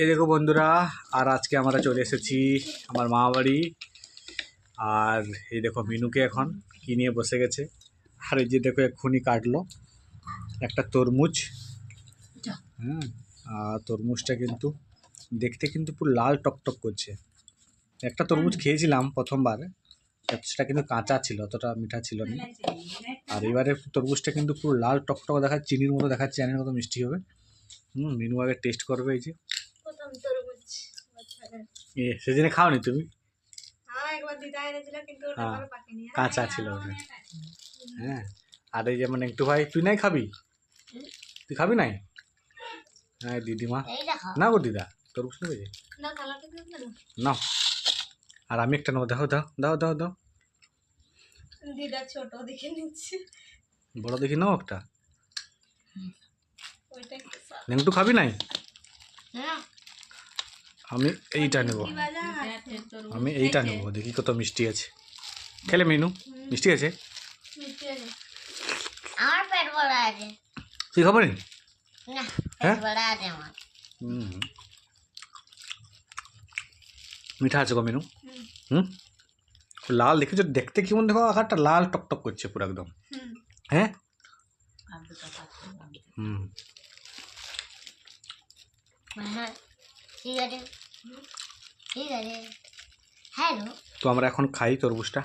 এই দেখো বন্ধুরা, আর আজকে আমরা চলে এসেছি আমার মামা বাড়ি। আর এই দেখো মিনুকে এখন কি নিয়ে বসে গেছে। আর এই যে দেখো এক্ষুনি কাটলো একটা তরমুজ। আর তরমুজটা কিন্তু দেখতে কিন্তু পুরো লাল টকটক করছে। একটা তরমুজ খেয়েছিলাম প্রথমবার, সেটা কিন্তু কাঁচা ছিল, অতটা মিঠা ছিল না। আর এবারে তরমুজটা কিন্তু পুরো লাল টকটক দেখাচ্ছে, চিনির মতো দেখাচ্ছে, জানি না কত মিষ্টি হবে। মিনু আগে টেস্ট করবে। এই যে সেদিন খাওনি তুমি? কাঁচা ছিল ওটা। হ্যাঁ, আর এই যেমন একটু ভাই তুই নাই খাবি? তুই খাবি নাই? হ্যাঁ দিদিমা না গো, দিদা তরমুজ নেবে যে নাও। আর আমি একটা নেবো। দাও দাও দাও দাও দাও। দিদা ছোট দেখে নিচ্ছে, বড় দেখি নাও একটা। একটু খাবি নাই? আমি এইটা নেব, আমি এইটা নেব। দেখি কত মিষ্টি আছে। খেলে মিনু মিষ্টি আছে? আমার পেট বড় আছে। তুই খাবো নি? না, পেট বড় আছে আমার। মিঠা আছে গো মিনু। লাল দেখেছো? দেখতে কেমন দেখো, আকারটা লাল টকটক করছে পুরো একদম। হ্যাঁ ঠিক আছে ঠিক আছে। হ্যালো, তো আমরা এখন খাই তরমুজটা।